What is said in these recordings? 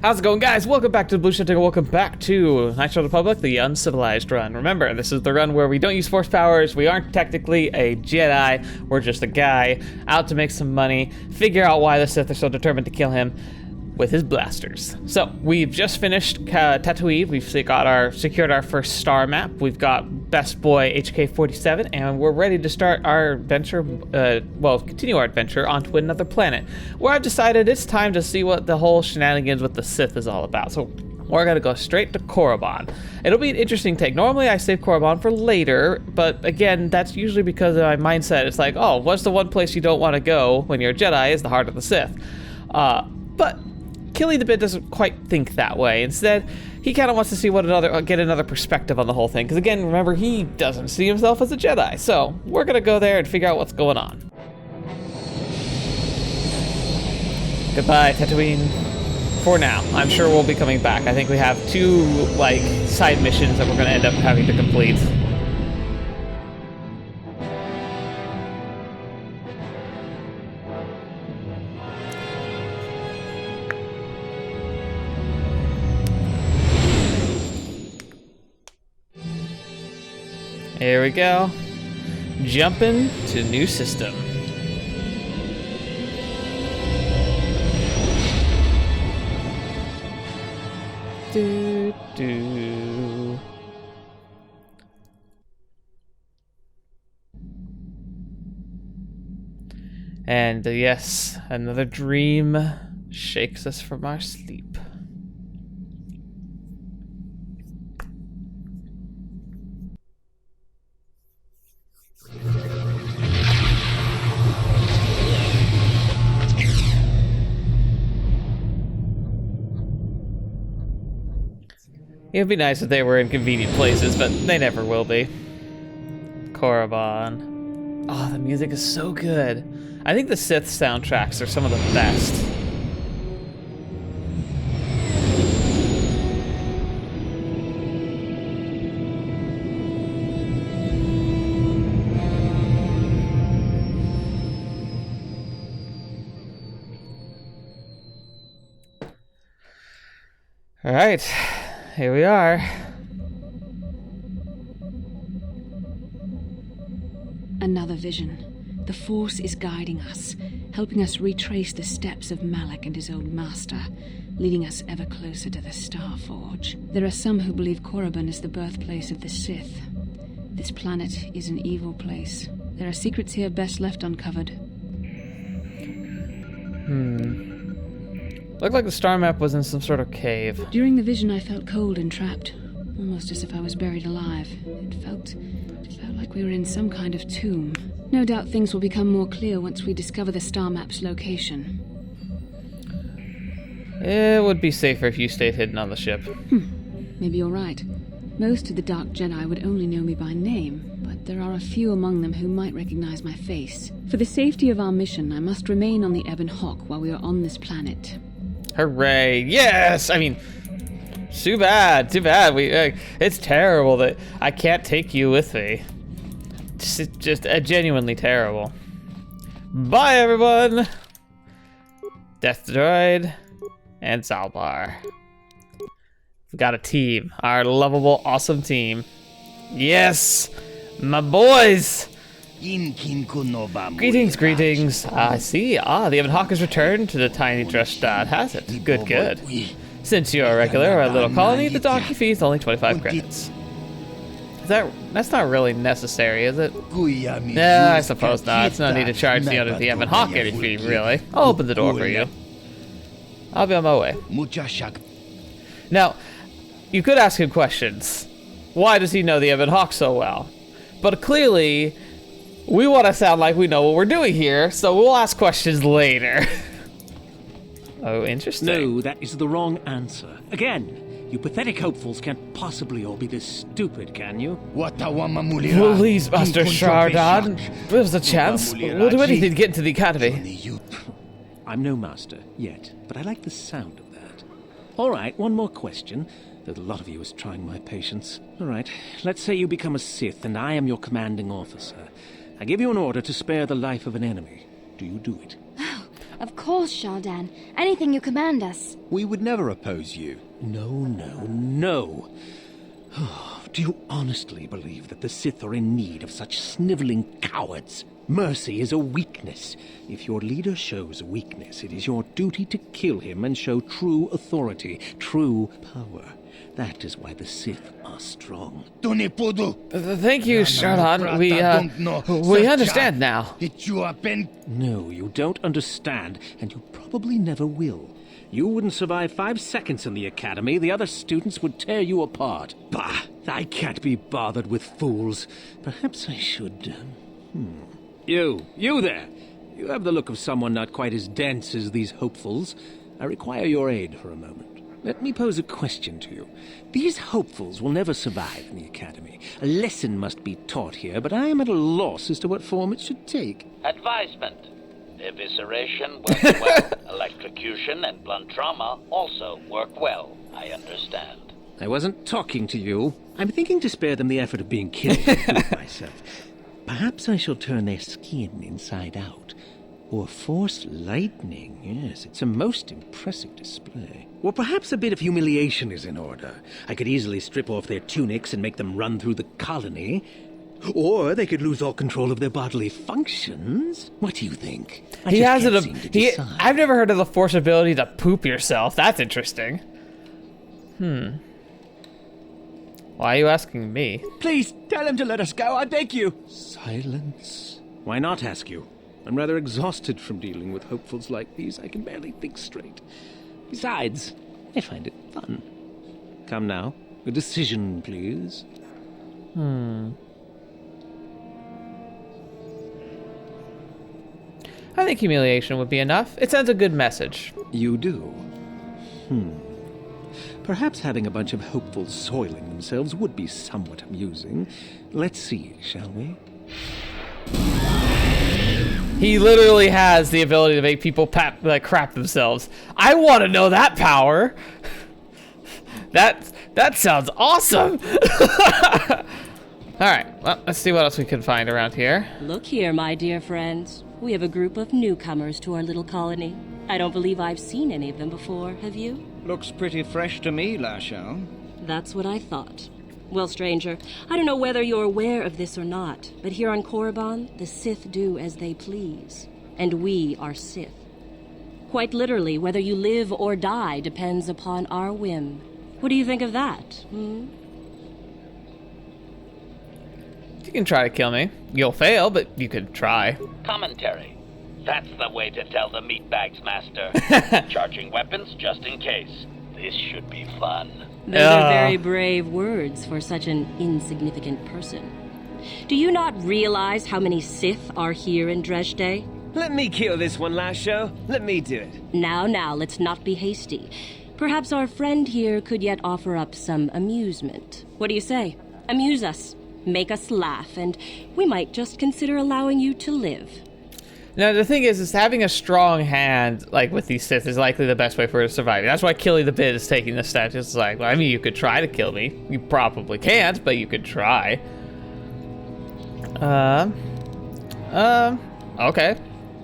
How's it going, guys? Welcome back to TheBlueShifting, and welcome back to Knights of the Republic, the Uncivilized Run. Remember, this is the run where we don't use force powers, we aren't technically a Jedi, we're just a guy out to make some money, figure out why the Sith are so determined to kill him with his blasters. So, we've just finished Tatooine, we've secured our first star map, we've got Best Boy HK-47, and we're ready to start our adventure, continue our adventure onto another planet, where I've decided it's time to see what the whole shenanigans with the Sith is all about. So, we're gonna go straight to Korriban. It'll be an interesting take. Normally I save Korriban for later, but again, that's usually because of my mindset. It's like, oh, what's the one place you don't want to go when you're a Jedi is the heart of the Sith. But Killy the Bit doesn't quite think that way. Instead, he kind of wants to see get another perspective on the whole thing. Because again, remember, he doesn't see himself as a Jedi. So we're gonna go there and figure out what's going on. Goodbye, Tatooine. For now, I'm sure we'll be coming back. I think we have two side missions that we're gonna end up having to complete. Here we go. Jumping to new system. Do. And yes, another dream shakes us from our sleep. It'd be nice if they were in convenient places, but they never will be. Korriban. Oh, the music is so good. I think the Sith soundtracks are some of the best. All right. Here we are. Another vision. The Force is guiding us, helping us retrace the steps of Malak and his old master, leading us ever closer to the Star Forge. There are some who believe Korriban is the birthplace of the Sith. This planet is an evil place. There are secrets here best left uncovered. Looked like the star map was in some sort of cave. During the vision, I felt cold and trapped, almost as if I was buried alive. It felt like we were in some kind of tomb. No doubt things will become more clear once we discover the star map's location. It would be safer if you stayed hidden on the ship. Maybe you're right. Most of the Dark Jedi would only know me by name, but there are a few among them who might recognize my face. For the safety of our mission, I must remain on the Ebon Hawk while we are on this planet. Hooray! Yes! I mean, too bad. It's terrible that I can't take you with me. Just genuinely terrible. Bye, everyone! Death Droid and Zaalbar. We've got a team. Our lovable, awesome team. Yes! My boys! Greetings. I see. The Ebon Hawk has returned to the tiny Dreshdan, has it? Good. Since you're a regular of our little colony, the donkey fee is only 25 credits. That's not really necessary, is it? Yeah, I suppose not. It's no need to charge the owner of the Ebon Hawk any fee, really. I'll open the door for you. I'll be on my way. Now, you could ask him questions. Why does he know the Ebon Hawk so well? But clearly, we want to sound like we know what we're doing here, so we'll ask questions later. Oh, interesting. No, that is the wrong answer. Again, you pathetic hopefuls can't possibly all be this stupid, can you? Please, Master Shardan. There's a chance. We'll do anything to get into the academy. I'm no master yet, but I like the sound of that. All right, one more question. Though a lot of you is trying my patience. All right, let's say you become a Sith and I am your commanding officer. I give you an order to spare the life of an enemy. Do you do it? Of course, Shaldan. Anything you command us. We would never oppose you. No. Do you honestly believe that the Sith are in need of such sniveling cowards? Mercy is a weakness. If your leader shows weakness, it is your duty to kill him and show true authority, true power. That is why the Sith are strong. Thank you, Shaldan. We understand now. No, you don't understand, and you probably never will. You wouldn't survive 5 seconds in the academy. The other students would tear you apart. Bah! I can't be bothered with fools. Perhaps I should... You there! You have the look of someone not quite as dense as these hopefuls. I require your aid for a moment. Let me pose a question to you. These hopefuls will never survive in the academy. A lesson must be taught here, but I am at a loss as to what form it should take. Advisement. Evisceration works well. Electrocution and blunt trauma also work well. I understand. I wasn't talking to you. I'm thinking to spare them the effort of being killed with myself. Perhaps I shall turn their skin inside out. Or force lightning. Yes, it's a most impressive display. Or perhaps a bit of humiliation is in order. I could easily strip off their tunics and make them run through the colony. Or they could lose all control of their bodily functions. What do you think? I've never heard of the Force ability to poop yourself. That's interesting. Why are you asking me? Please, tell him to let us go, I beg you. Silence. Why not ask you? I'm rather exhausted from dealing with hopefuls like these. I can barely think straight. Besides, I find it fun. Come now, a decision, please. I think humiliation would be enough. It sends a good message. You do? Perhaps having a bunch of hopefuls soiling themselves would be somewhat amusing. Let's see, shall we? He literally has the ability to make people crap themselves. I want to know that power. That sounds awesome. All right, well, let's see what else we can find around here. Look here, my dear friends. We have a group of newcomers to our little colony. I don't believe I've seen any of them before, have you? Looks pretty fresh to me, Lashao. That's what I thought. Well, stranger, I don't know whether you're aware of this or not, but here on Korriban, the Sith do as they please. And we are Sith. Quite literally, whether you live or die depends upon our whim. What do you think of that, You can try to kill me. You'll fail, but you could try. Commentary. That's the way to tell the meatbags, Master. Charging weapons just in case. This should be fun. Those are very brave words for such an insignificant person. Do you not realize how many Sith are here in Dresde? Let me kill this one, Lasho. Let me do it. Now, let's not be hasty. Perhaps our friend here could yet offer up some amusement. What do you say? Amuse us. Make us laugh, and we might just consider allowing you to live. Now, the thing is having a strong hand, like, with these Sith is likely the best way for her to survive. That's why Killy the Bit is taking this step. It's like, well, I mean, you could try to kill me. You probably can't, but you could try. Okay.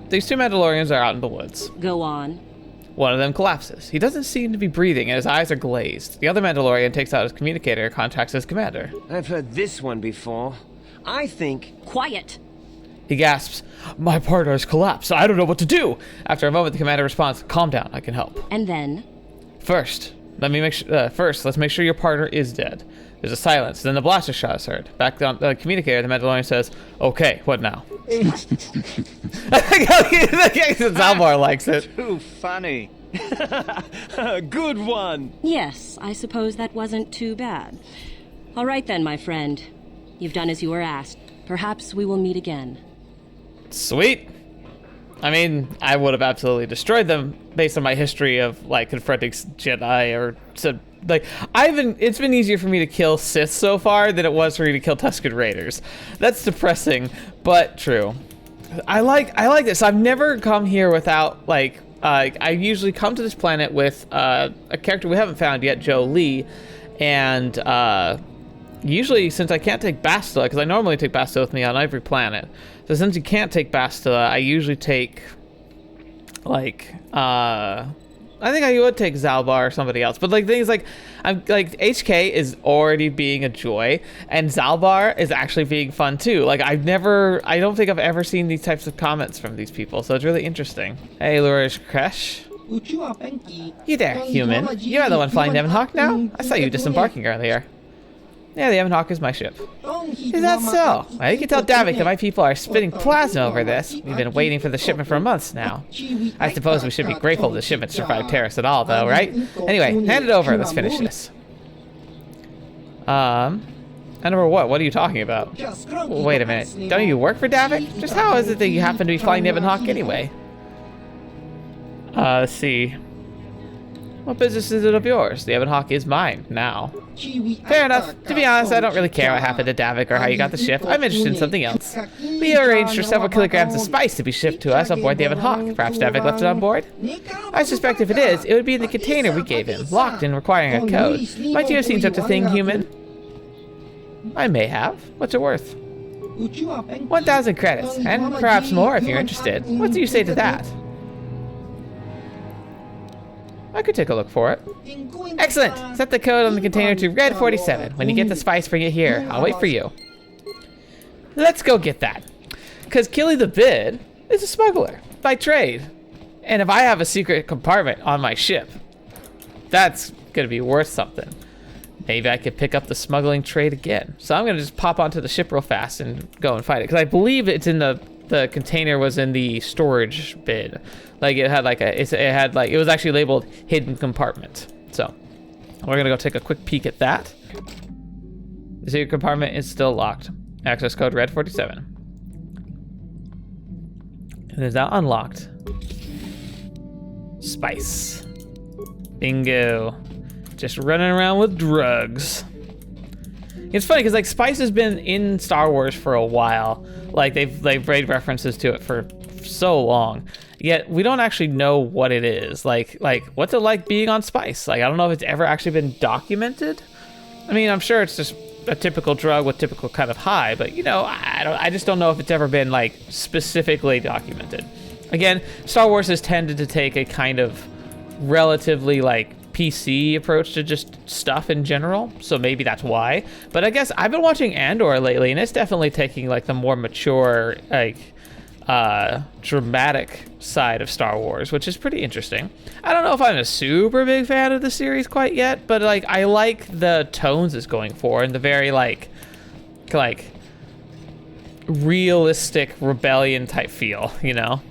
These two Mandalorians are out in the woods. Go on. One of them collapses. He doesn't seem to be breathing, and his eyes are glazed. The other Mandalorian takes out his communicator and contacts his commander. I've heard this one before. I think... Quiet! He gasps, "My partner's collapsed. I don't know what to do." After a moment, the commander responds, "Calm down. I can help." And then? First, let's make sure your partner is dead. There's a silence. Then the blaster shot is heard. Back on the communicator, the Mandalorian says, "Okay, what now?" I think Zaalbar likes it. Too funny. Good one. Yes, I suppose that wasn't too bad. All right then, my friend. You've done as you were asked. Perhaps we will meet again. Sweet. I mean, I would have absolutely destroyed them based on my history of, like, confronting Jedi or... it's been easier for me to kill Sith so far than it was for me to kill Tusken Raiders. That's depressing, but true. I like this. I've never come here without, like... I usually come to this planet with a character we haven't found yet, Jolee, and... usually, since I can't take bastila, because I normally take bastila with me on every planet, so since you can't take bastila, I usually take like, I think I would take Zaalbar or somebody else, but like things like HK is already being a joy, and Zaalbar is actually being fun too. Like I don't think I've ever seen these types of comments from these people, so it's really interesting. Hey, Lurish Kresh. You there, human? You're the one flying the Ebon Hawk now? I saw you disembarking earlier. Yeah, the Ebon Hawk is my ship. Is that so? Well, you can tell Davik that my people are spitting plasma over this. We've been waiting for the shipment for months now. I suppose we should be grateful the shipment survived terrorists at all, though, right? Anyway, hand it over. Let's finish this. Number what? What are you talking about? Wait a minute. Don't you work for Davik? Just how is it that you happen to be flying the Ebon Hawk anyway? Let's see. What business is it of yours? The Ebon Hawk is mine now. Fair enough. To be honest, I don't really care what happened to Davik or how you got the ship. I'm interested in something else. We arranged for several kilograms of spice to be shipped to us on board the Ebon Hawk. Perhaps Davik left it on board? I suspect if it is, it would be in the container we gave him, locked and requiring a code. Might you have seen such a thing, human? I may have. What's it worth? 1,000 credits, and perhaps more if you're interested. What do you say to that? I could take a look for it. Excellent! Set the code on the container to Red 47. When you get the spice, bring it here. I'll wait for you. Let's go get that. Because Killy the Bid is a smuggler by trade. And if I have a secret compartment on my ship, that's going to be worth something. Maybe I could pick up the smuggling trade again. So I'm going to just pop onto the ship real fast and go and fight it. Because I believe it's in the container was in the storage bid. Like it had like it was actually labeled hidden compartment. So we're gonna go take a quick peek at that. The secret compartment is still locked. Access code Red 47. It is now unlocked. Spice. Bingo. Just running around with drugs. It's funny because like spice has been in Star Wars for a while. Like they've made references to it for so long, yet we don't actually know what it is. Like what's it like being on spice? Like I don't know if it's ever actually been documented. I mean, I'm sure it's just a typical drug with typical kind of high, but you know, I just don't know if it's ever been like specifically documented. Again, Star Wars has tended to take a kind of relatively like PC approach to just stuff in general, so maybe that's why. But I guess I've been watching Andor lately, and it's definitely taking like the more mature, like dramatic side of Star Wars, which is pretty interesting. I don't know if I'm a super big fan of the series quite yet, but like I like the tones it's going for and the very like realistic rebellion type feel, you know.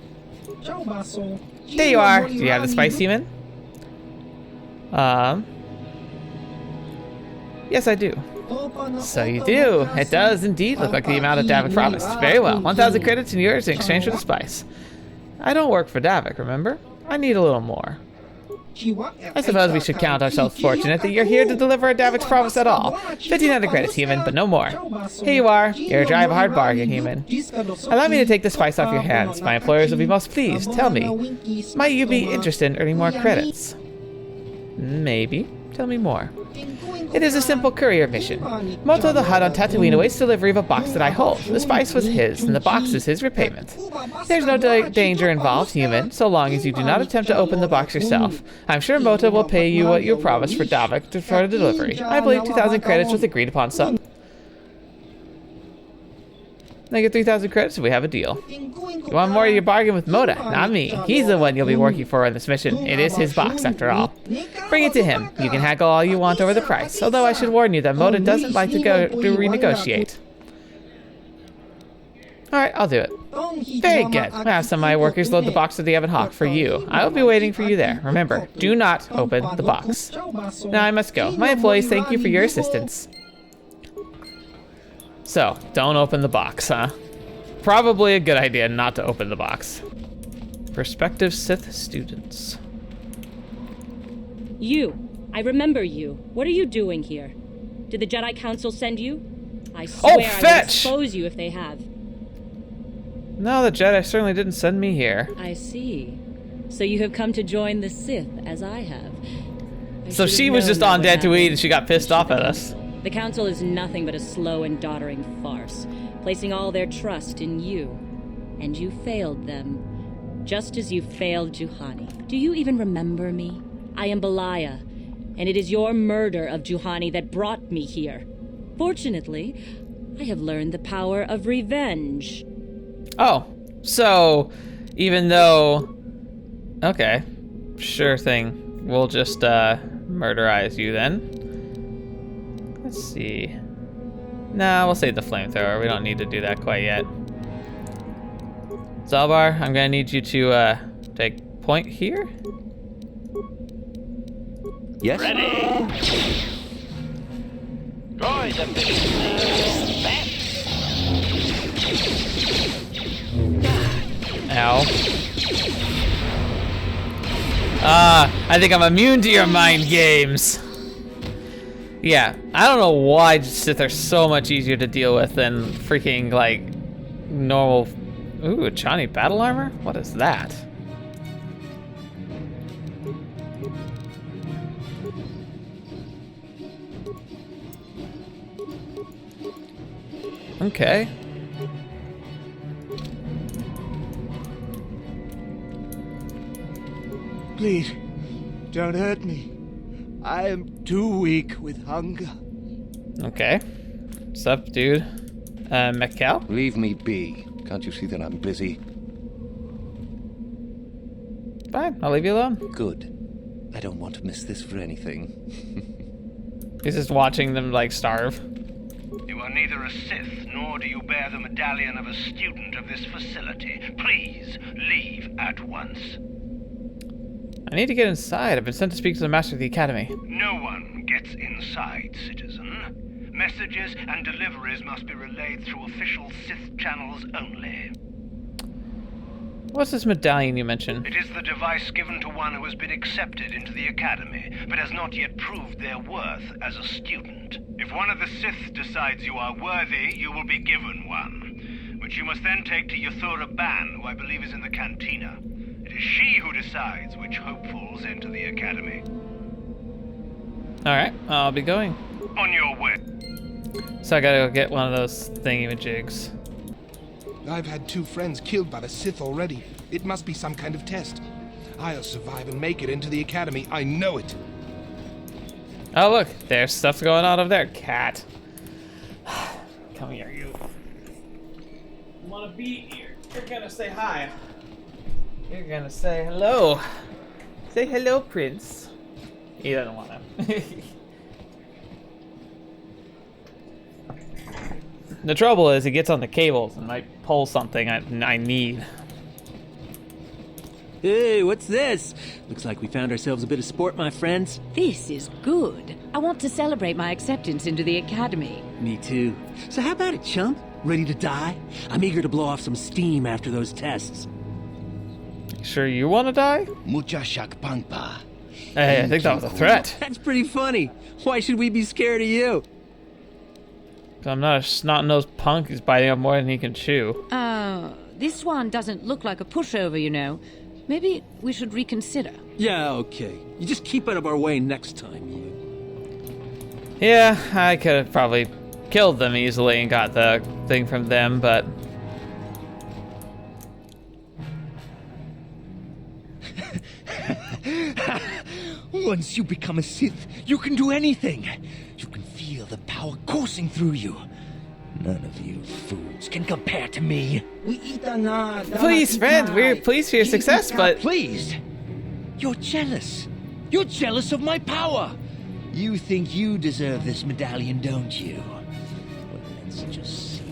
There you are. Do you have the spice, human? Yes, I do. So you do. It does indeed look like the amount of Davik promised. Very well. 1,000 credits and yours in exchange for the spice. I don't work for Davik, remember? I need a little more. I suppose we should count ourselves fortunate that you're here to deliver a Davik's promise at all. 1,500 credits, human, but no more. Here you are. You're a drive a hard bargain, human. Allow me to take the spice off your hands. My employers will be most pleased. Tell me, might you be interested in earning more credits? Maybe. Tell me more. It is a simple courier mission. Moto the Hutt on Tatooine awaits delivery of a box that I hold. The spice was his, and the box is his repayment. There's no danger involved, human, so long as you do not attempt to open the box yourself. I'm sure Moto will pay you what you promised for Davik for the delivery. I believe 2,000 credits was agreed upon sum. I get 3,000 credits if we have a deal. You want more of your bargain with Moda, not me. He's the one you'll be working for on this mission. It is his box, after all. Bring it to him. You can haggle all you want over the price, although I should warn you that Moda doesn't like to renegotiate. Alright, I'll do it. Very good. I'll have some of my workers load the box of the Ebon Hawk for you. I will be waiting for you there. Remember, do not open the box. Now I must go. My employees thank you for your assistance. So, don't open the box, huh? Probably a good idea not to open the box. Prospective Sith students. You. I remember you. What are you doing here? Did the Jedi Council send you? I swear I will expose you if they have. No, the Jedi certainly didn't send me here. I see. So you have come to join the Sith, as I have. So she was just on Tatooine and she got pissed off at us. The Council is nothing but a slow and doddering farce, placing all their trust in you. And you failed them. just as you failed Juhani. Do you even remember me? I am Belaya, and it is your murder of Juhani that brought me here. Fortunately, I have learned the power of revenge. Oh, so even though... Okay, sure thing. We'll just murderize you then. Let's see. Nah, we'll save the flamethrower. We don't need to do that quite yet. Zaalbar, I'm gonna need you to take point here. Yes? Ready? Droid efficiency. Ow. I think I'm immune to your mind games. Yeah, I don't know why Sith are so much easier to deal with than freaking, like, normal... Ooh, Chani battle armor? What is that? Okay. Please, don't hurt me. I am too weak with hunger. Okay. What's up, dude? Mikkel? Leave me be. Can't you see that I'm busy? Fine, I'll leave you alone. Good. I don't want to miss this for anything. He's just watching them, like, starve. You are neither a Sith, nor do you bear the medallion of a student of this facility. Please, leave at once. I need to get inside. I've been sent to speak to the Master of the Academy. No one gets inside, citizen. Messages and deliveries must be relayed through official Sith channels only. What's this medallion you mentioned? It is the device given to one who has been accepted into the Academy, but has not yet proved their worth as a student. If one of the Sith decides you are worthy, you will be given one, which you must then take to Korriban, who I believe is in the cantina. It is she who decides which hopefuls enter the Academy. Alright, I'll be going. On your way. So I gotta go get one of those thingy-majigs. I've had 2 friends killed by the Sith already. It must be some kind of test. I'll survive and make it into the Academy. I know it. Oh, look, there's stuff going on over there. Cat. Come here, you. You wanna be here? You're gonna say hi. You're gonna say hello. Say hello, Prince. He doesn't wanna. The trouble is, he gets on the cables and might pull something I need. Hey, what's this? Looks like we found ourselves a bit of sport, my friends. This is good. I want to celebrate my acceptance into the Academy. Me too. So how about it, chump? Ready to die? I'm eager to blow off some steam after those tests. Sure you want to die? Mucha shakpanpa. Hey, I think that was a threat. That's pretty funny. Why should we be scared of you? I'm not a snot-nosed punk who's biting up more than he can chew. This one doesn't look like a pushover, you know. Maybe we should reconsider. Yeah, okay. You just keep out of our way next time, you. Yeah, I could have probably killed them easily and got the thing from them, but... Once you become a Sith, you can do anything. You can feel the power coursing through you. None of you fools can compare to me. Please, friend, we're pleased for your success, but... Pleased? You're jealous. You're jealous of my power. You think you deserve this medallion, don't you? Well, let's just see.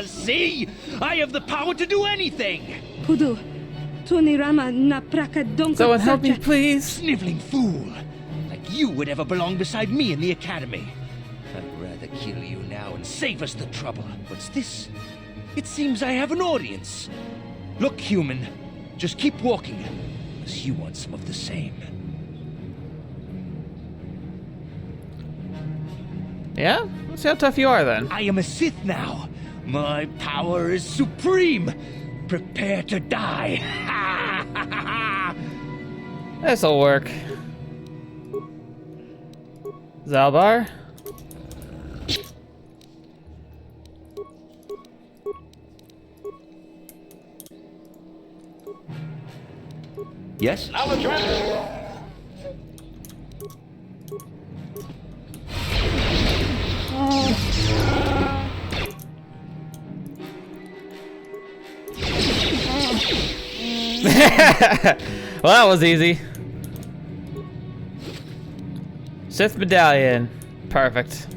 See? I have the power to do anything! Someone help me, please. Sniveling fool! Like you would ever belong beside me in the Academy. I'd rather kill you now and save us the trouble. What's this? It seems I have an audience. Look, human, just keep walking, unless you want some of the same. Yeah? Let's see how tough you are, then. I am a Sith now. My power is supreme. Prepare to die. This'll work. Zaalbar? Yes? Well, that was easy. Sith medallion. Perfect.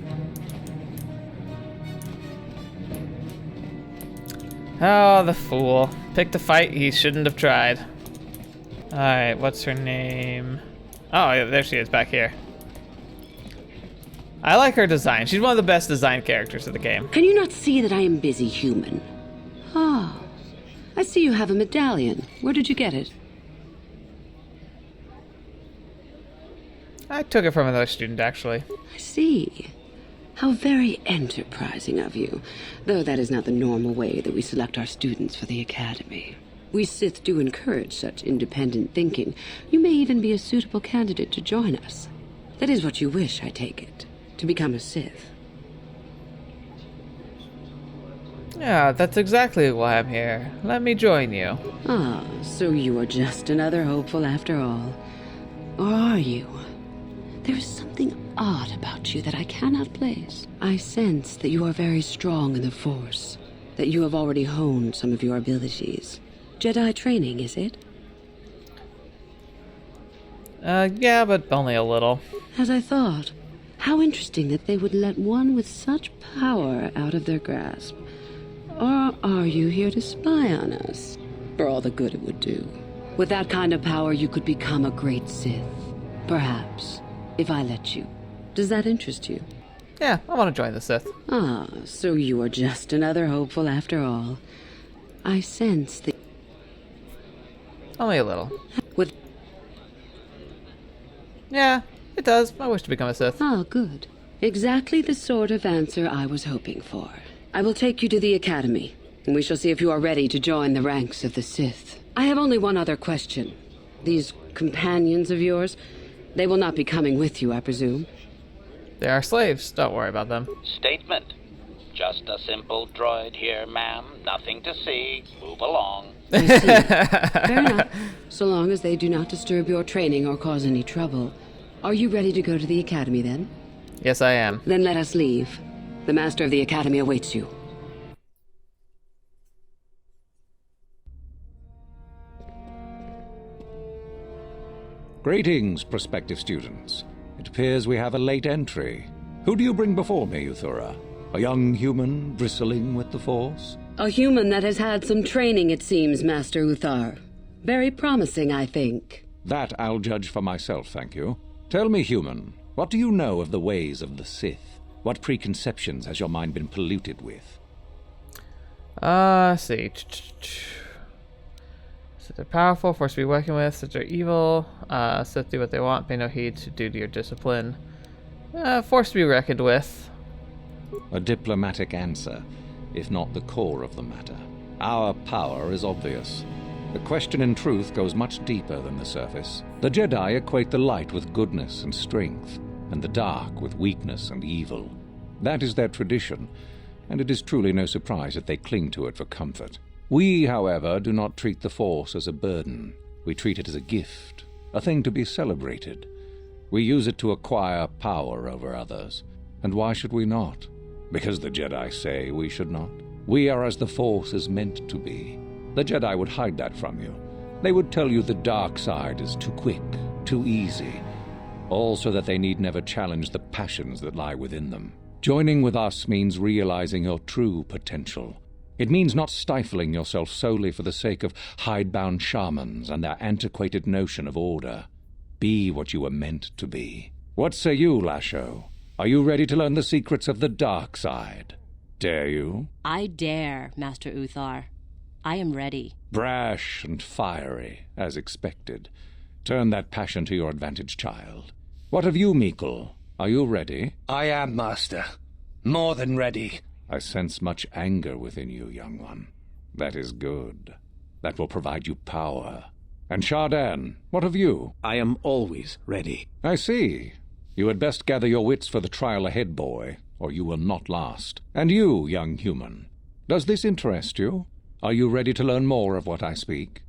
Oh, the fool. Picked a fight he shouldn't have tried. Alright, what's her name? Oh, yeah, there she is, back here. I like her design. She's one of the best designed characters of the game. Can you not see that I am busy human? Oh, I see you have a medallion. Where did you get it? I took it from another student, actually. I see. How very enterprising of you. Though that is not the normal way that we select our students for the academy. We Sith do encourage such independent thinking. You may even be a suitable candidate to join us. That is what you wish, I take it. To become a Sith. Yeah, that's exactly why I'm here. Let me join you. Ah, so you are just another hopeful after all. Or are you? There is something odd about you that I cannot place. I sense that you are very strong in the Force, that you have already honed some of your abilities. Jedi training, is it? Yeah, but only a little. As I thought. How interesting that they would let one with such power out of their grasp. Or are you here to spy on us? For all the good it would do. With that kind of power, you could become a great Sith. Perhaps. If I let you. Does that interest you? Yeah, I want to join the Sith. Ah, so you are just another hopeful after all. I sense that... Only a little. With... Yeah, it does. I wish to become a Sith. Ah, good. Exactly the sort of answer I was hoping for. I will take you to the academy, and we shall see if you are ready to join the ranks of the Sith. I have only one other question. These companions of yours, they will not be coming with you, I presume? They are slaves. Don't worry about them. Statement. Just a simple droid here, ma'am. Nothing to see. Move along. I see. Fair enough. So long as they do not disturb your training or cause any trouble. Are you ready to go to the academy, then? Yes, I am. Then let us leave. The master of the academy awaits you. Greetings, prospective students. It appears we have a late entry. Who do you bring before me, Uthura? A young human bristling with the Force? A human that has had some training, it seems, Master Uthar. Very promising, I think. That I'll judge for myself, thank you. Tell me, human, what do you know of the ways of the Sith? What preconceptions has your mind been polluted with? Let's see. Sith are powerful, Force to be working with. Sith are evil. Sith do what they want, pay no heed to duty or discipline. Force to be reckoned with. A diplomatic answer, if not the core of the matter. Our power is obvious. The question in truth goes much deeper than the surface. The Jedi equate the light with goodness and strength, and the dark with weakness and evil. That is their tradition, and it is truly no surprise that they cling to it for comfort. We, however, do not treat the Force as a burden. We treat it as a gift, a thing to be celebrated. We use it to acquire power over others. And why should we not? Because the Jedi say we should not. We are as the Force is meant to be. The Jedi would hide that from you. They would tell you the dark side is too quick, too easy, all so that they need never challenge the passions that lie within them. Joining with us means realizing your true potential. It means not stifling yourself solely for the sake of hidebound shamans and their antiquated notion of order. Be what you were meant to be. What say you, Lasho? Are you ready to learn the secrets of the dark side? Dare you? I dare, Master Uthar. I am ready. Brash and fiery, as expected. Turn that passion to your advantage, child. What of you, Meekle? Are you ready? I am, Master. More than ready. I sense much anger within you, young one. That is good. That will provide you power. And Shardan, what of you? I am always ready. I see. You had best gather your wits for the trial ahead, boy, or you will not last. And you, young human, does this interest you? Are you ready to learn more of what I speak?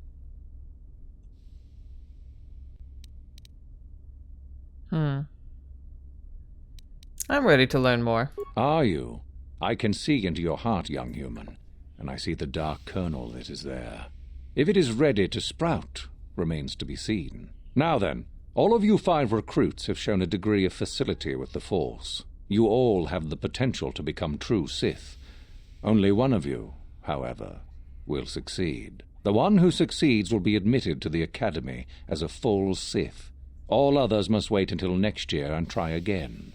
I'm ready to learn more. Are you? I can see into your heart, young human, and I see the dark kernel that is there. If it is ready to sprout, remains to be seen. Now then, all of you 5 recruits have shown a degree of facility with the Force. You all have the potential to become true Sith. Only one of you, however, will succeed. The one who succeeds will be admitted to the Academy as a full Sith. All others must wait until next year and try again.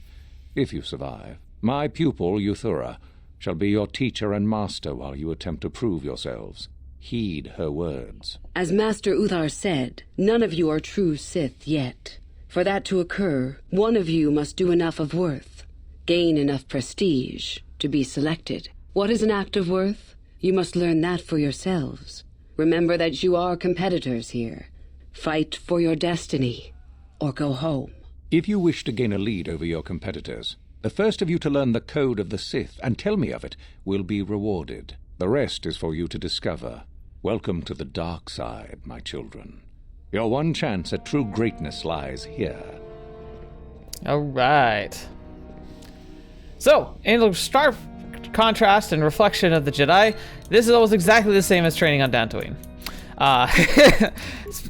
If you survive, my pupil, Uthura, shall be your teacher and master while you attempt to prove yourselves. Heed her words. As Master Uthar said, none of you are true Sith yet. For that to occur, one of you must do enough of worth, gain enough prestige, to be selected. What is an act of worth? You must learn that for yourselves. Remember that you are competitors here. Fight for your destiny, or go home. If you wish to gain a lead over your competitors, the first of you to learn the code of the Sith and tell me of it will be rewarded. The rest is for you to discover. Welcome to the dark side, my children. Your one chance at true greatness lies here. All right. So, in stark contrast and reflection of the Jedi, this is almost exactly the same as training on Dantooine.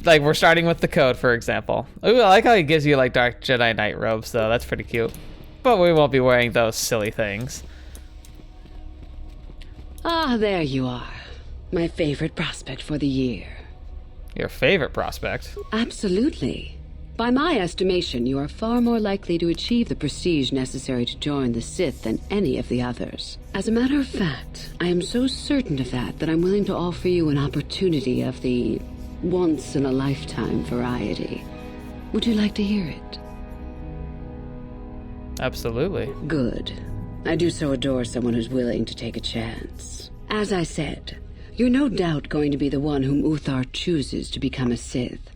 Like, we're starting with the code, for example. Ooh, I like how he gives you, like, dark Jedi Knight robes, though. That's pretty cute. But we won't be wearing those silly things. Ah, there you are. My favorite prospect for the year. Your favorite prospect? Absolutely. By my estimation, you are far more likely to achieve the prestige necessary to join the Sith than any of the others. As a matter of fact, I am so certain of that I'm willing to offer you an opportunity of the once-in-a-lifetime variety. Would you like to hear it? Absolutely. Good. I do so adore someone who's willing to take a chance. As I said, you're no doubt going to be the one whom Uthar chooses to become a Sith.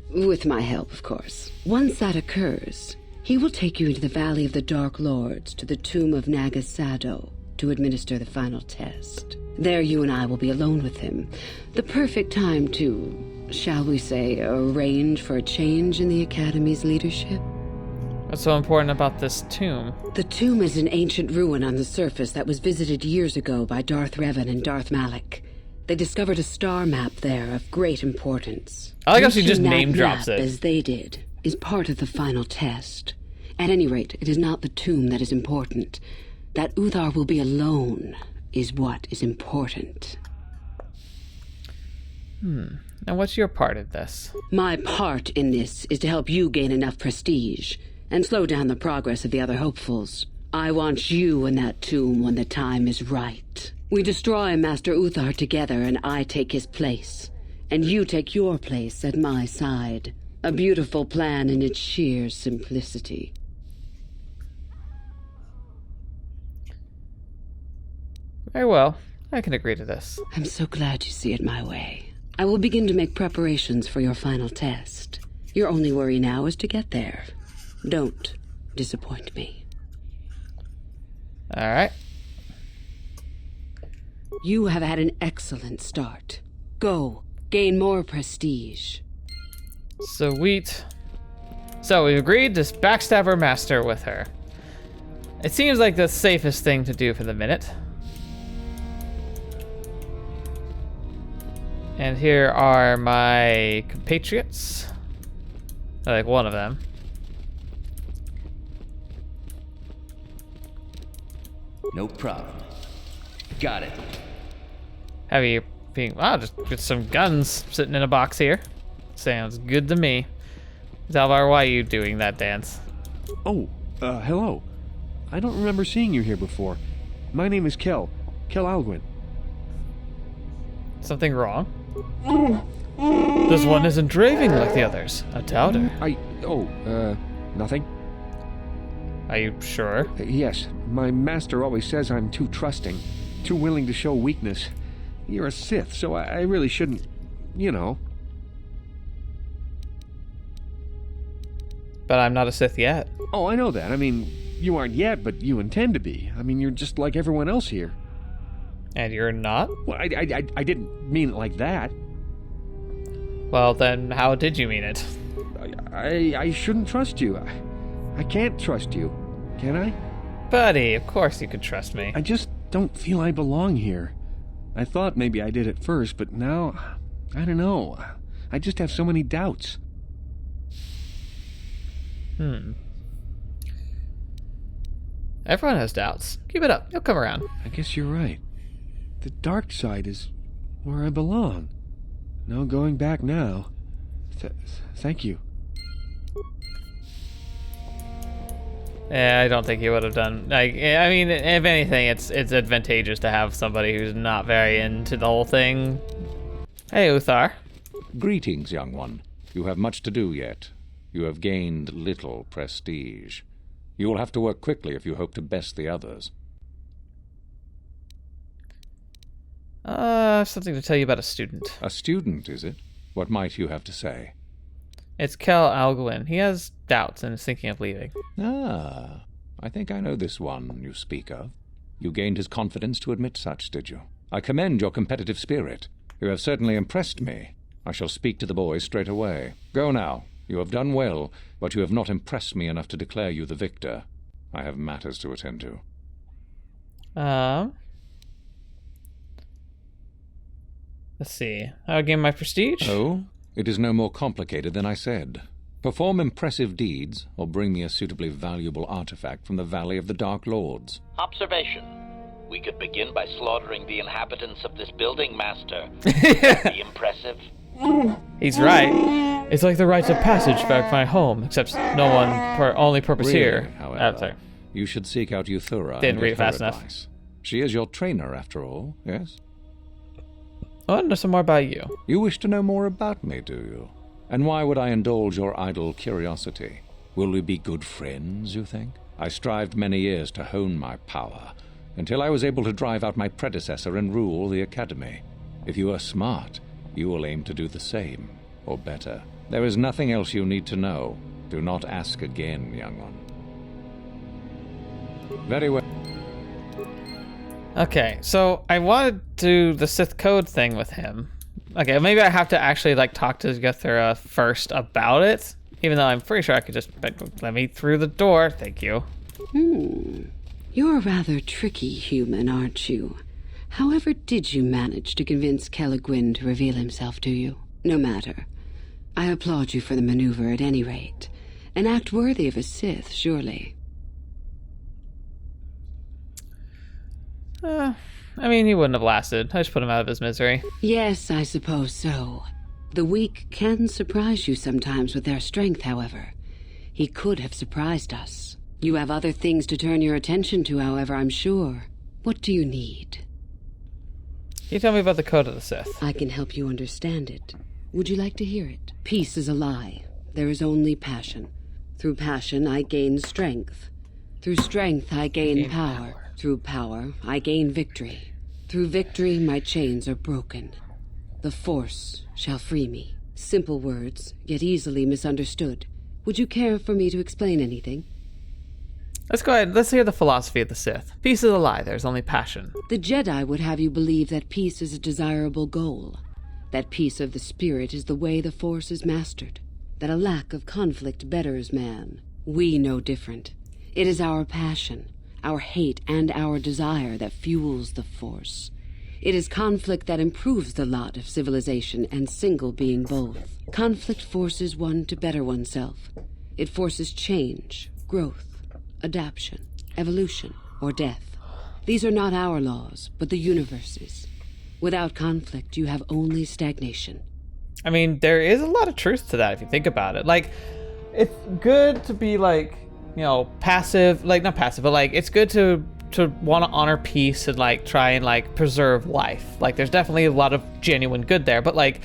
With my help, of course. Once that occurs, he will take you into the Valley of the Dark Lords to the tomb of Nagasado to administer the final test. There you and I will be alone with him. The perfect time to, shall we say, arrange for a change in the Academy's leadership. What's so important about this tomb? The tomb is an ancient ruin on the surface that was visited years ago by Darth Revan and Darth Malak. They discovered a star map there of great importance. I like how she just Reaching name that drops map, it. as they did, is part of the final test. At any rate, it is not the tomb that is important. That Uthar will be alone is what is important. And what's your part of this? My part in this is to help you gain enough prestige and slow down the progress of the other hopefuls. I want you in that tomb when the time is right. We destroy Master Uthar together and I take his place. And you take your place at my side. A beautiful plan in its sheer simplicity. Very well. I can agree to this. I'm so glad you see it my way. I will begin to make preparations for your final test. Your only worry now is to get there. Don't disappoint me. All right. You have had an excellent start. Go, gain more prestige. Sweet. So we agreed to backstab our master with her. It seems like the safest thing to do for the minute. And here are my compatriots. I like one of them. No problem. Got it. Have you being just get some guns sitting in a box here. Sounds good to me. Zaalbar, why are you doing that dance? Oh, hello. I don't remember seeing you here before. My name is Kel Alguin. Something wrong? This one isn't draving like the others. A doubter. Nothing. Are you sure? Yes. My master always says I'm too trusting, too willing to show weakness. You're a Sith, so I really shouldn't, you know. But I'm not a Sith yet. Oh, I know that. I mean, you aren't yet, but you intend to be. I mean, you're just like everyone else here. And you're not? Well, I didn't mean it like that. Well, then how did you mean it? I shouldn't trust you. I can't trust you, can I? Buddy, of course you could trust me. I just don't feel I belong here. I thought maybe I did at first, but now, I don't know. I just have so many doubts. Everyone has doubts. Keep it up. You'll come around. I guess you're right. The dark side is where I belong. No going back now. Thank you. Yeah, I don't think he would have done. Like, I mean, if anything, it's advantageous to have somebody who's not very into the whole thing. Hey, Uthar. Greetings, young one. You have much to do yet. You have gained little prestige. You will have to work quickly if you hope to best the others. Something to tell you about a student. A student, is it? What might you have to say? It's Kel Alguin. He has doubts and is thinking of leaving. Ah, I think I know this one you speak of. You gained his confidence to admit such, did you? I commend your competitive spirit. You have certainly impressed me. I shall speak to the boys straight away. Go now. You have done well, but you have not impressed me enough to declare you the victor. I have matters to attend to. Let's see. How to gain my prestige? Oh, it is no more complicated than I said. Perform impressive deeds, or bring me a suitably valuable artifact from the Valley of the Dark Lords. Observation. We could begin by slaughtering the inhabitants of this building, Master. Be impressive. He's right. It's like the rites of passage back my home, except only purpose Really, here. However, you should seek out Euthura. Didn't and read get it fast her enough. advice. She is your trainer, after all, yes? I want to know some more about you. You wish to know more about me, do you? And why would I indulge your idle curiosity? Will we be good friends, you think? I strived many years to hone my power, until I was able to drive out my predecessor and rule the Academy. If you are smart, you will aim to do the same, or better. There is nothing else you need to know. Do not ask again, young one. Very well. Okay, so I wanted to do the Sith code thing with him. Okay, maybe I have to actually talk to Euthura first about it, even though I'm pretty sure I could just let me through the door. Thank you. You're a rather tricky human, aren't you? However did you manage to convince Kelegwyn to reveal himself to you? No matter. I applaud you for the maneuver at any rate. An act worthy of a Sith, surely. I mean, he wouldn't have lasted. I just put him out of his misery. Yes, I suppose so. The weak can surprise you sometimes with their strength, however. He could have surprised us. You have other things to turn your attention to, however, I'm sure. What do you need? Can you tell me about the code of the Sith? I can help you understand it. Would you like to hear it? Peace is a lie. There is only passion. Through passion, I gain strength. Through strength, I gain power. Through power, I gain victory. Through victory, my chains are broken. The Force shall free me. Simple words, yet easily misunderstood. Would you care for me to explain anything? Let's go ahead. Let's hear the philosophy of the Sith. Peace is a lie. There's only passion. The Jedi would have you believe that peace is a desirable goal. That peace of the spirit is the way the Force is mastered. That a lack of conflict betters man. We know different. It is our passion, our hate, and our desire that fuels the Force. It is conflict that improves the lot of civilization and single being both. Conflict forces one to better oneself. It forces change, growth, adaptation, evolution, or death. These are not our laws, but the universe's. Without conflict, you have only stagnation. I mean, there is a lot of truth to that if you think about it. It's good to be passive, not passive, but it's good to want to honor peace and try and preserve life. There's definitely a lot of genuine good there, but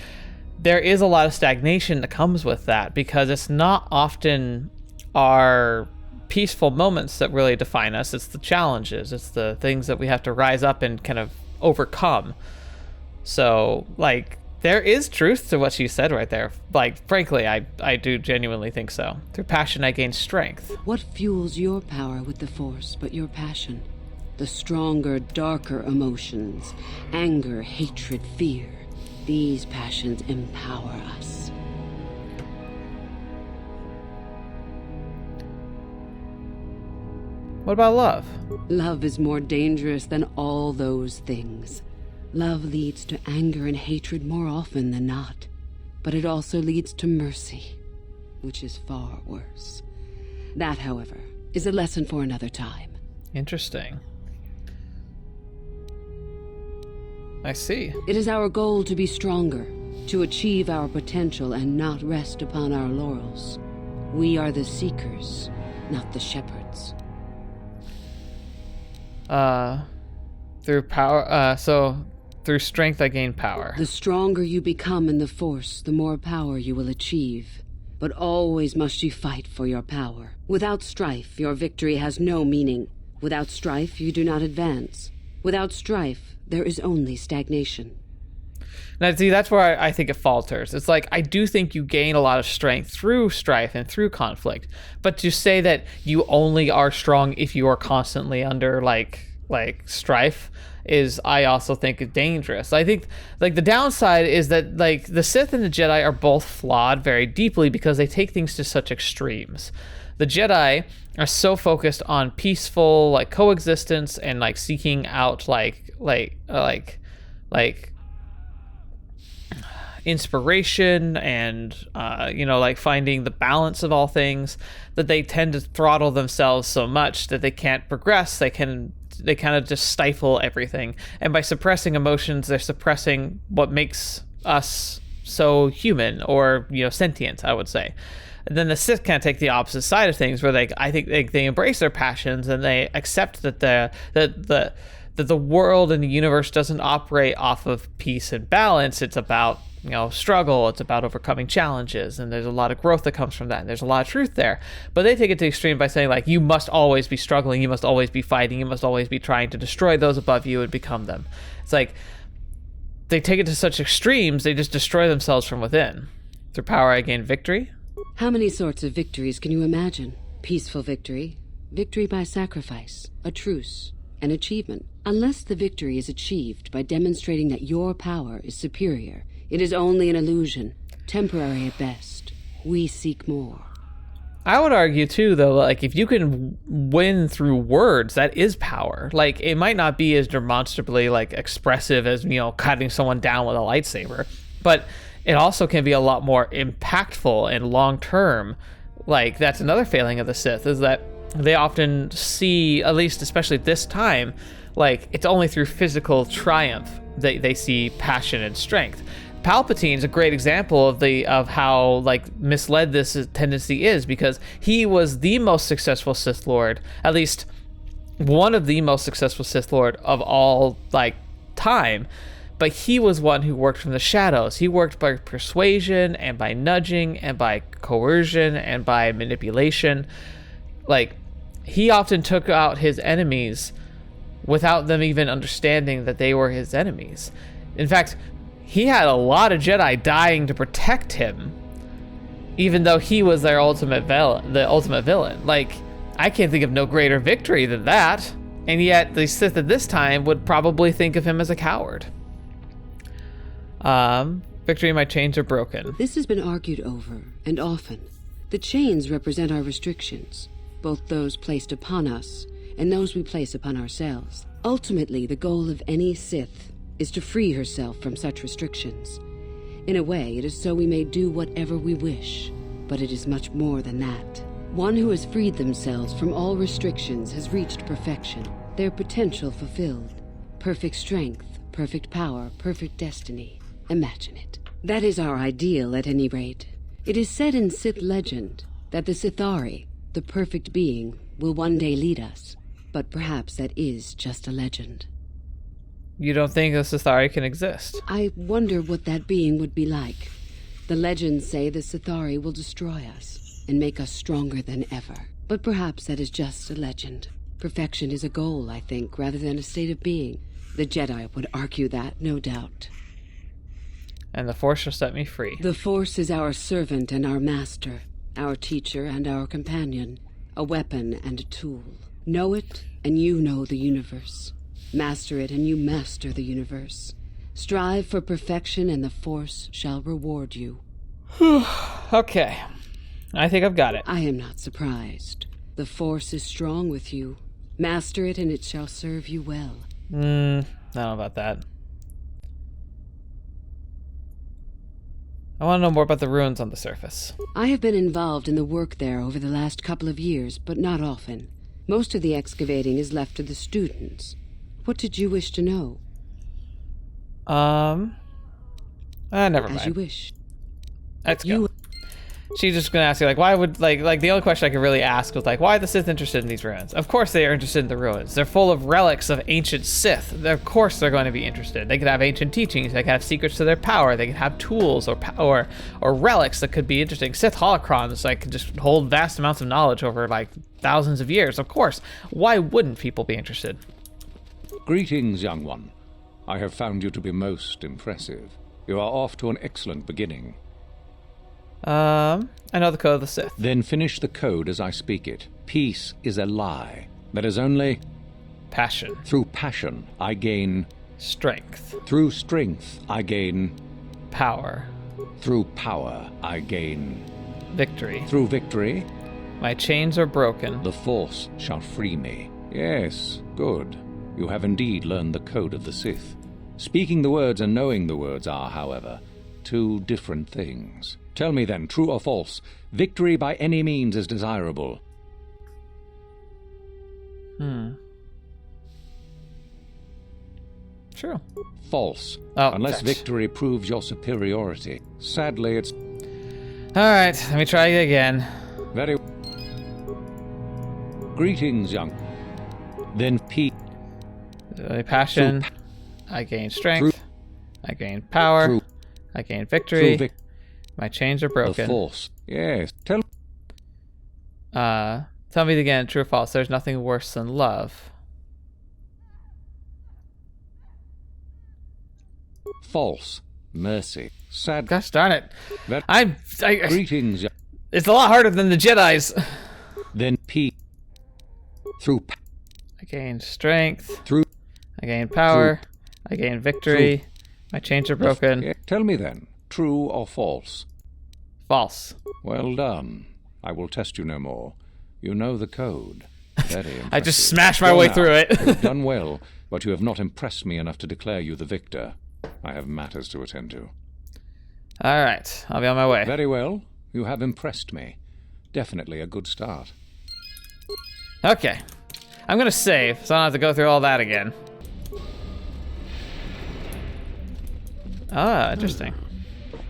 there is a lot of stagnation that comes with that, because it's not often our peaceful moments that really define us. It's the challenges, it's the things that we have to rise up and kind of overcome. So there is truth to what she said right there. Frankly, I do genuinely think so. Through passion, I gain strength. What fuels your power with the Force but your passion? The stronger, darker emotions. Anger, hatred, fear. These passions empower us. What about love? Love is more dangerous than all those things. Love leads to anger and hatred more often than not. But it also leads to mercy, which is far worse. That, however, is a lesson for another time. Interesting. I see. It is our goal to be stronger, to achieve our potential and not rest upon our laurels. We are the seekers, not the shepherds. Through power, through strength I gain power. The stronger you become in the Force, the more power you will achieve. But always must you fight for your power. Without strife, your victory has no meaning. Without strife, you do not advance. Without strife, there is only stagnation. Now, see, that's where I think it falters. It's like, I do think you gain a lot of strength through strife and through conflict. But to say that you only are strong if you are constantly under, like strife is, I also think, is dangerous. I think, like, the downside is that, like, the Sith and the Jedi are both flawed very deeply because they take things to such extremes. The Jedi are so focused on peaceful, like, coexistence and, like, seeking out, like inspiration and, like, finding the balance of all things, that they tend to throttle themselves so much that they can't progress. They kind of just stifle everything. And by suppressing emotions, they're suppressing what makes us so human or, sentient, I would say. And then the Sith kind of take the opposite side of things, where I think they embrace their passions and they accept that the world and the universe doesn't operate off of peace and balance. It's about, struggle. It's about overcoming challenges, and there's a lot of growth that comes from that, and there's a lot of truth there. But they take it to the extreme by saying, like, you must always be struggling, you must always be fighting, you must always be trying to destroy those above you and become them. It's like they take it to such extremes, they just destroy themselves from within. Through power I gain victory. How many sorts of victories can you imagine? Peaceful victory, victory by sacrifice, a truce, an achievement. Unless the victory is achieved by demonstrating that your power is superior, it is only an illusion, temporary at best. We seek more. I would argue, too, though, like, if you can win through words, that is power. Like, it might not be as demonstrably, like, expressive as, cutting someone down with a lightsaber, but it also can be a lot more impactful and long-term. Like, that's another failing of the Sith, is that they often see, at least especially this time, like, it's only through physical triumph that they see passion and strength. Palpatine's a great example of how, like, misled this tendency is, because he was the most successful Sith Lord, at least one of the most successful Sith Lord of all, like, time. But he was one who worked from the shadows. He worked by persuasion and by nudging and by coercion and by manipulation. Like, he often took out his enemies without them even understanding that they were his enemies. In fact, he had a lot of Jedi dying to protect him, even though he was their ultimate villain. Like, I can't think of no greater victory than that. And yet, the Sith at this time would probably think of him as a coward. Victory, my chains are broken. This has been argued over, and often. The chains represent our restrictions, both those placed upon us and those we place upon ourselves. Ultimately, the goal of any Sith is to free herself from such restrictions. In a way, it is so we may do whatever we wish, but it is much more than that. One who has freed themselves from all restrictions has reached perfection, their potential fulfilled. Perfect strength, perfect power, perfect destiny. Imagine it. That is our ideal, at any rate. It is said in Sith legend that the Sithari, the perfect being, will one day lead us. But perhaps that is just a legend. You don't think the Sithari can exist? I wonder what that being would be like. The legends say the Sithari will destroy us and make us stronger than ever. But perhaps that is just a legend. Perfection is a goal, I think, rather than a state of being. The Jedi would argue that, no doubt. And the Force shall set me free. The Force is our servant and our master, our teacher and our companion, a weapon and a tool. Know it, and you know the universe. Master it, and you master the universe. Strive for perfection, and the Force shall reward you. Okay. I think I've got it. I am not surprised. The Force is strong with you, Master it and it shall serve you well. I don't know about that. I want to know more about the ruins on the surface. I have been involved in the work there over the last couple of years, but not often. Most of the excavating is left to the students. What did you wish to know? Never mind. As you wish. Let's go. She's just gonna ask you, like, why would, like the only question I could really ask was, like, why are the Sith interested in these ruins? Of course they are interested in the ruins. They're full of relics of ancient Sith. Of course they're going to be interested. They could have ancient teachings. They could have secrets to their power. They could have tools or relics that could be interesting. Sith holocrons, like, could just hold vast amounts of knowledge over, like, thousands of years. Of course. Why wouldn't people be interested? Greetings, young one. I have found you to be most impressive. You are off to an excellent beginning. I know the code of the Sith. Then finish the code as I speak it. Peace is a lie. That is only... passion. Through passion, I gain... strength. Through strength, I gain... power. Through power, I gain... victory. Through victory... my chains are broken. The Force shall free me. Yes, good. You have indeed learned the code of the Sith. Speaking the words and knowing the words are, however, two different things. Tell me then, true or false, victory by any means is desirable. True. False. Oh, unless victory proves your superiority. Sadly, it's... Alright, let me try it again. Very... Greetings, young... Then peace... passion. I gain strength. I gain power. I gain victory. My chains are broken. The Force. Yes. Tell me again, true or false. There's nothing worse than love. False. Mercy. Sad. Gosh darn it. Greetings. It's a lot harder than the Jedi's. Then peace. Through. I gain strength. Through. I gain power. I gain victory. My chains are broken. Tell me then, true or false? False. Well done. I will test you no more. You know the code. Very impressive. I just smashed my way through it. You've done well, but you have not impressed me enough to declare you the victor. I have matters to attend to. All right, I'll be on my way. Very well. You have impressed me. Definitely a good start. Okay. I'm going to save, so I don't have to go through all that again. Ah, interesting.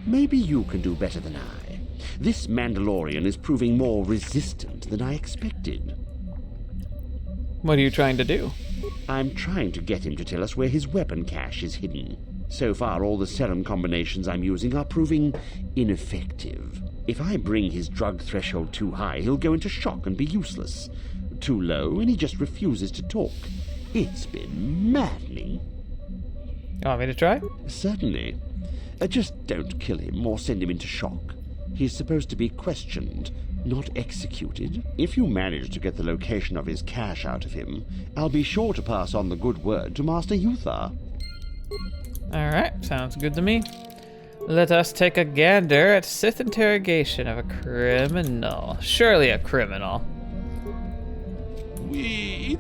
Maybe you can do better than I. This Mandalorian is proving more resistant than I expected. What are you trying to do? I'm trying to get him to tell us where his weapon cache is hidden. So far, all the serum combinations I'm using are proving ineffective. If I bring his drug threshold too high, he'll go into shock and be useless. Too low, and he just refuses to talk. It's been maddening. You want me to try? Certainly. Just don't kill him or send him into shock. He's supposed to be questioned, not executed. If you manage to get the location of his cache out of him, I'll be sure to pass on the good word to Master Yuthar. Alright, sounds good to me. Let us take a gander at Sith interrogation of a criminal. Surely a criminal. You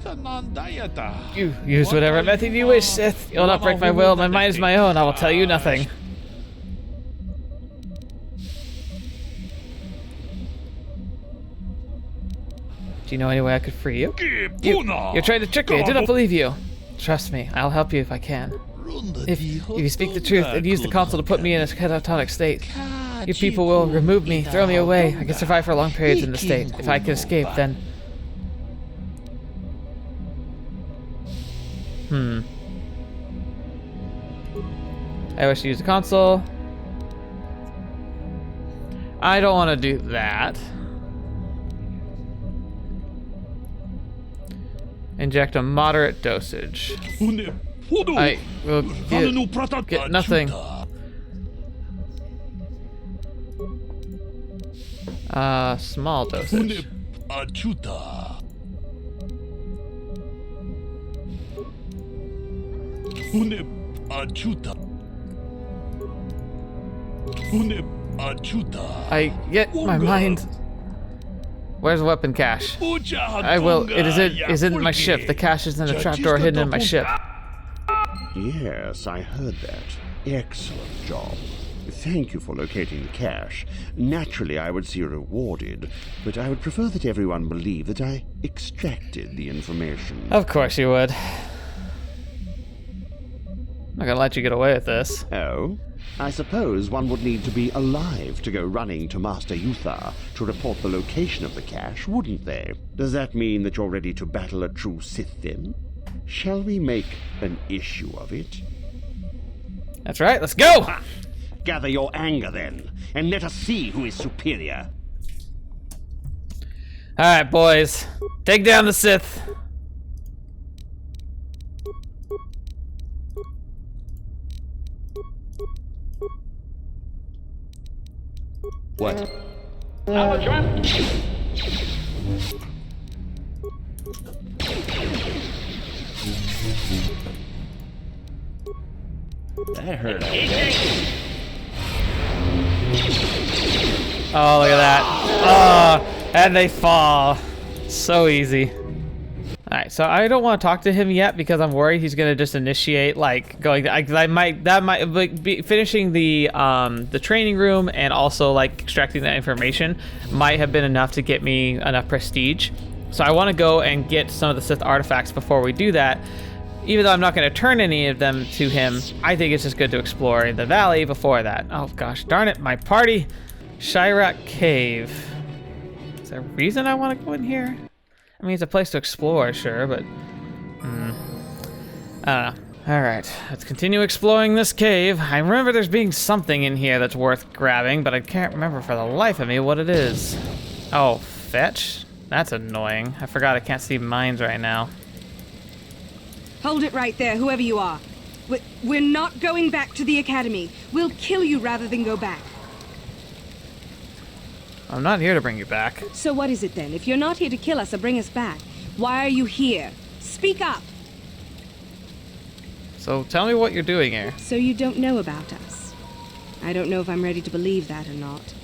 use whatever method you wish, Sith. You'll not break my will. My mind is my own. I will tell you nothing. Do you know any way I could free you? You're trying to trick me. I do not believe you. Trust me. I'll help you if I can. If you speak the truth and use the console to put me in a catatonic state, you people will remove me, throw me away. I can survive for long periods in this state. If I can escape, then... I wish to use the console. I don't want to do that. Inject a moderate dosage. I will get nothing. Small dosage. I get my mind. Where's the weapon cache? I will. It is in my ship. The cache is in a trapdoor hidden in my ship. Yes, I heard that. Excellent job. Thank you for locating the cache. Naturally, I would see you rewarded, but I would prefer that everyone believe that I extracted the information. Of course you would. I'm not gonna let you get away with this. Oh? I suppose one would need to be alive to go running to Master Uthar to report the location of the cache, wouldn't they? Does that mean that you're ready to battle a true Sith then? Shall we make an issue of it? That's right, let's go! Ha! Gather your anger then, and let us see who is superior. Alright, boys. Take down the Sith. What? That hurt. Oh, look at that. Oh, and they fall. So easy. Alright, so I don't want to talk to him yet because I'm worried he's gonna just initiate like going. That might be finishing the training room and also like extracting that information might have been enough to get me enough prestige. So I want to go and get some of the Sith artifacts before we do that. Even though I'm not going to turn any of them to him, I think it's just good to explore the valley before that. Oh gosh, darn it, my party. Shyrak Cave. Is there a reason I want to go in here? I mean, it's a place to explore, sure, but... I don't know. Alright, let's continue exploring this cave. I remember there's being something in here that's worth grabbing, but I can't remember for the life of me what it is. Oh, fetch? That's annoying. I forgot I can't see mines right now. Hold it right there, whoever you are. We're not going back to the academy. We'll kill you rather than go back. I'm not here to bring you back. So what is it then? If you're not here to kill us or bring us back, why are you here? Speak up! So tell me what you're doing here. So you don't know about us. I don't know if I'm ready to believe that or not,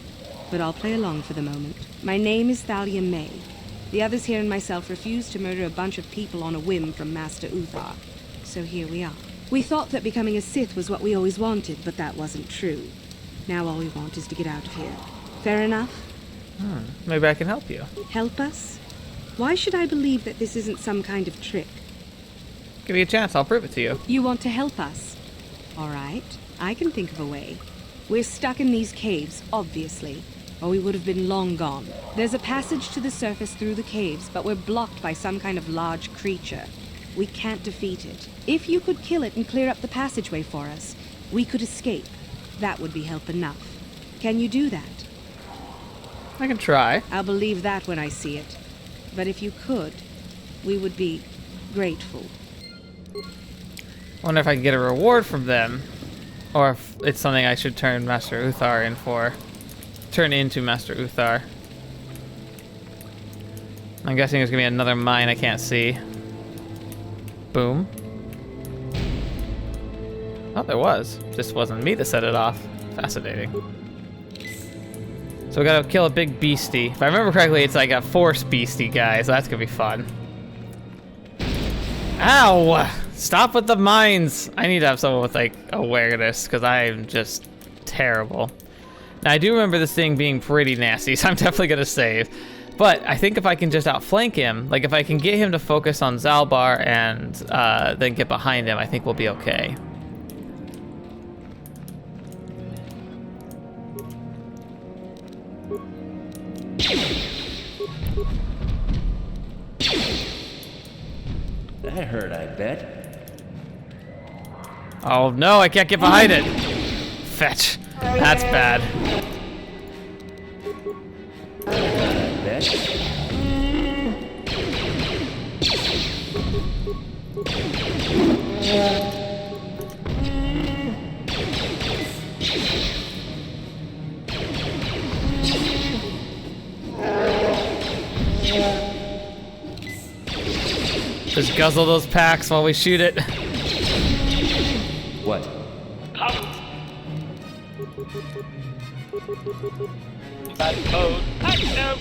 but I'll play along for the moment. My name is Thalia May. The others here and myself refused to murder a bunch of people on a whim from Master Uthar. So here we are. We thought that becoming a Sith was what we always wanted, but that wasn't true. Now all we want is to get out of here. Fair enough? Maybe I can help you. Help us? Why should I believe that this isn't some kind of trick? Give me a chance, I'll prove it to you. You want to help us? All right, I can think of a way. We're stuck in these caves, obviously, or we would have been long gone. There's a passage to the surface through the caves, but we're blocked by some kind of large creature. We can't defeat it. If you could kill it and clear up the passageway for us, we could escape. That would be help enough. Can you do that? I can try. I'll believe that when I see it. But if you could, we would be grateful. I wonder if I can get a reward from them, or if it's something I should turn Master Uthar in for. Turn into Master Uthar. I'm guessing there's gonna be another mine I can't see. Boom. Oh, there was. Just wasn't me that set it off. Fascinating. So we gotta kill a big beastie. If I remember correctly, it's like a force beastie guy, so that's gonna be fun. Ow! Stop with the mines! I need to have someone with like awareness, because I'm just terrible. Now I do remember this thing being pretty nasty, so I'm definitely gonna save. But I think if I can just outflank him, like if I can get him to focus on Zaalbar and then get behind him, I think we'll be okay. That hurt, I bet. Oh no, I can't get behind it. Fetch. That's bad. I bet. Just guzzle those packs while we shoot it. What? Bad code. No.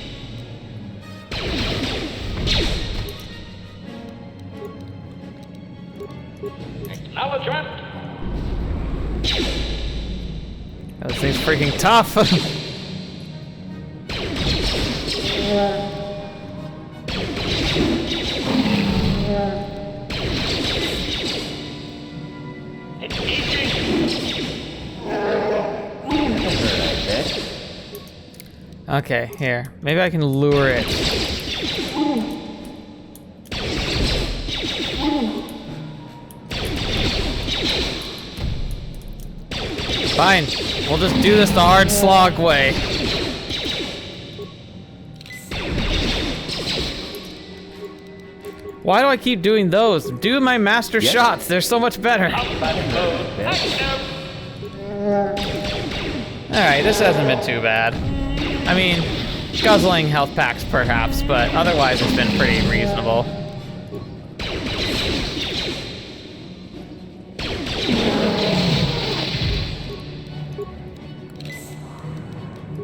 freaking tough. Okay, here. Maybe I can lure it. Fine. We'll just do this the hard slog way. Why do I keep doing those? Do my master shots. They're so much better. Alright, this hasn't been too bad. I mean, guzzling health packs perhaps, but otherwise it's been pretty reasonable.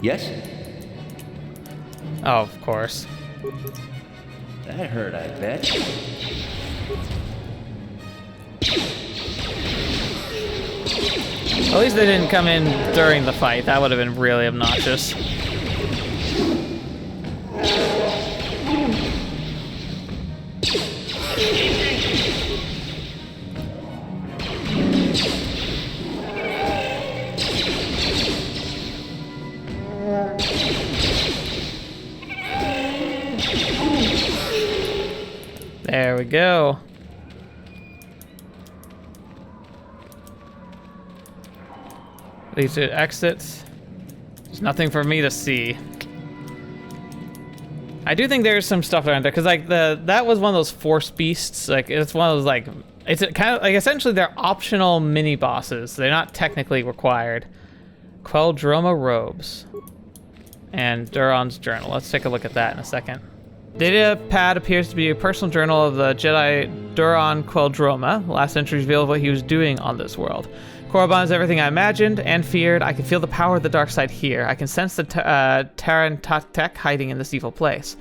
Yes? Oh, of course. That hurt, I bet. At least they didn't come in during the fight. That would have been really obnoxious. There we go. These are exits. There's nothing for me to see. I do think there's some stuff around there because like that was one of those force beasts. Like it's one of those like it's kind of like essentially they're optional mini bosses. They're not technically required. Queldroma robes and Duron's journal. Let's take a look at that in a second. Data pad appears to be a personal journal of the Jedi Duron Queldroma. The last entry revealed what he was doing on this world. Korriban is everything I imagined and feared. I can feel the power of the dark side here. I can sense the Terran Tatek hiding in this evil place.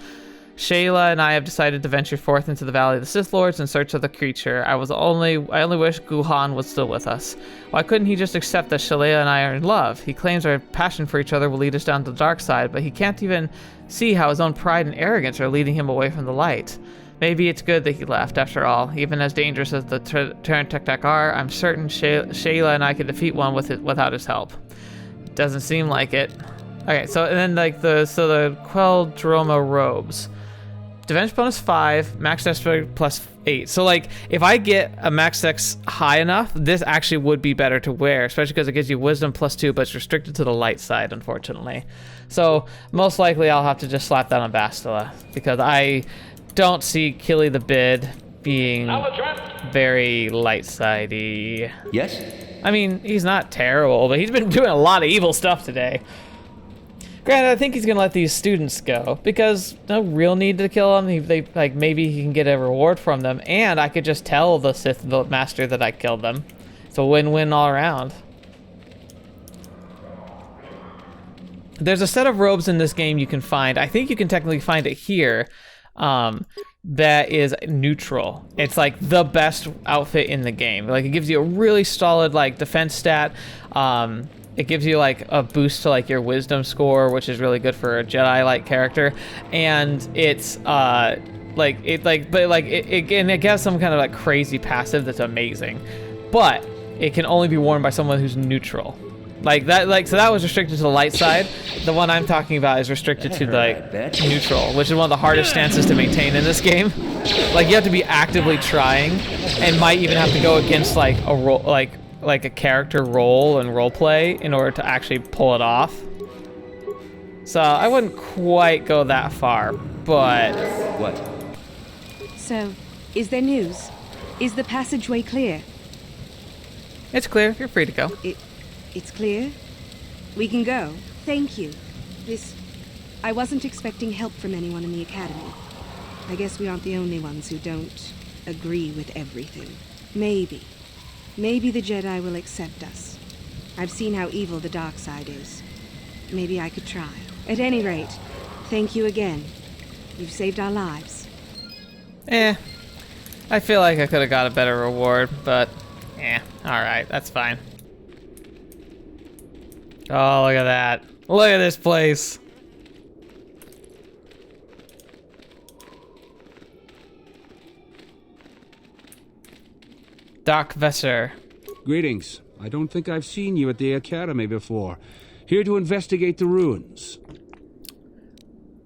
Shayla and I have decided to venture forth into the Valley of the Sith Lords in search of the creature. I only wish Guhan was still with us. Why couldn't he just accept that Shayla and I are in love? He claims our passion for each other will lead us down to the dark side, but he can't even see how his own pride and arrogance are leading him away from the light. Maybe it's good that he left, after all. Even as dangerous as the Terran Tatek are, I'm certain Shayla and I could defeat one without his help. Doesn't seem like it. Okay, so and then like the Queldroma robes. Defense bonus 5, max dex plus 8. So like, if I get a max dex high enough, this actually would be better to wear, especially because it gives you wisdom plus 2, but it's restricted to the light side, unfortunately. So most likely I'll have to just slap that on Bastila, because I don't see Killy the Bid being very light-sidey. Yes? I mean, he's not terrible, but he's been doing a lot of evil stuff today. Granted, I think he's gonna let these students go because no real need to kill them. Like maybe he can get a reward from them, and I could just tell the Sith master that I killed them. It's a win-win all around. There's a set of robes in this game you can find. I think you can technically find it here. That is neutral. It's like the best outfit in the game. Like it gives you a really solid like defense stat. It gives you like a boost to like your wisdom score, which is really good for a Jedi-like character, and it's it has some kind of like crazy passive that's amazing, but it can only be worn by someone who's neutral. Like that, so that was restricted to the light side. The one I'm talking about is restricted to like neutral, which is one of the hardest stances to maintain in this game. Like you have to be actively trying, and might even have to go against like a role, like a character role and role play in order to actually pull it off. So I wouldn't quite go that far, but what? So, is there news? Is the passageway clear? It's clear. You're free to go. It's clear? We can go. Thank you. I wasn't expecting help from anyone in the Academy. I guess we aren't the only ones who don't agree with everything. Maybe the Jedi will accept us. I've seen how evil the dark side is. Maybe I could try. At any rate, thank you again. You've saved our lives. I feel like I could have got a better reward, but alright, that's fine. Oh, look at that. Look at this place. Doc Vesser. Greetings. I don't think I've seen you at the Academy before. Here to investigate the ruins.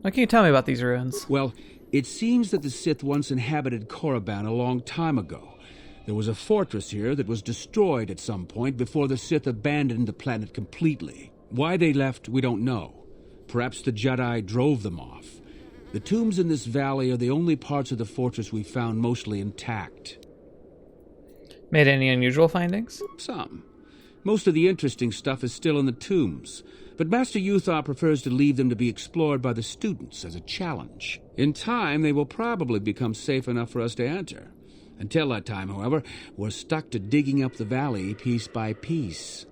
What can you tell me about these ruins? Well, it seems that the Sith once inhabited Korriban a long time ago. There was a fortress here that was destroyed at some point before the Sith abandoned the planet completely. Why they left, we don't know. Perhaps the Jedi drove them off. The tombs in this valley are the only parts of the fortress we found mostly intact. Made any unusual findings? Some. Most of the interesting stuff is still in the tombs, but Master Uthar prefers to leave them to be explored by the students as a challenge. In time, they will probably become safe enough for us to enter. Until that time, however, we're stuck to digging up the valley piece by piece.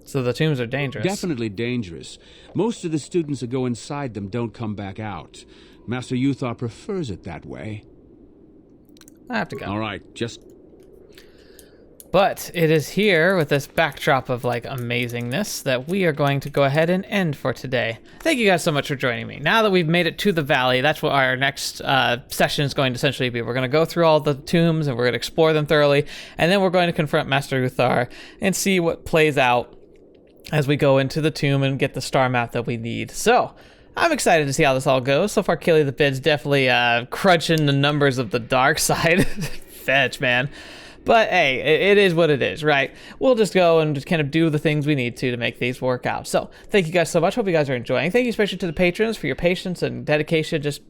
So the tombs are dangerous. Definitely dangerous. Most of the students that go inside them don't come back out. Master Uthar prefers it that way. I have to go. All right, just... But it is here with this backdrop of like amazingness that we are going to go ahead and end for today. Thank you guys so much for joining me. Now that we've made it to the valley, that's what our next session is going to essentially be. We're going to go through all the tombs and we're going to explore them thoroughly, and then we're going to confront Master Uthar and see what plays out as we go into the tomb and get the star map that we need. So I'm excited to see how this all goes. So far, Killy the Bid's definitely crunching the numbers of the dark side. Fetch, man. But hey, it is what it is, right? We'll just go and just kind of do the things we need to make these work out. So thank you guys so much. Hope you guys are enjoying. Thank you especially to the patrons for your patience and dedication. Just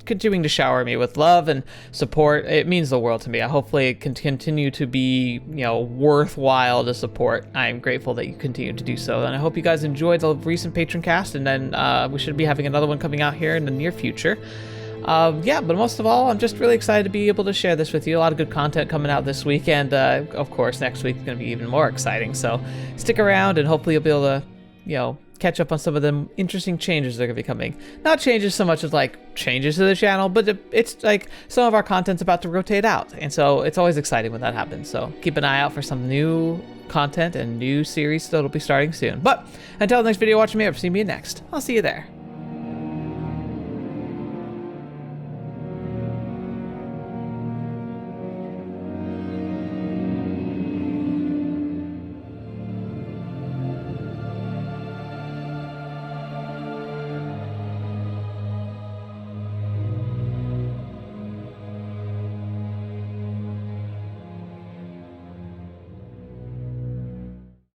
continuing to shower me with love and support. It means the world to me. Hopefully it can continue to be, worthwhile to support. I'm grateful that you continue to do so. And I hope you guys enjoyed the recent patron cast. And then we should be having another one coming out here in the near future. But most of all, I'm just really excited to be able to share this with you. A lot of good content coming out this week, and of course, next week is going to be even more exciting. So stick around, and hopefully you'll be able to, catch up on some of the interesting changes that are going to be coming. Not changes so much as like changes to the channel, but it's like some of our content's about to rotate out, and so it's always exciting when that happens. So keep an eye out for some new content and new series that'll be starting soon. But until the next video, watching me or see me next. I'll see you there.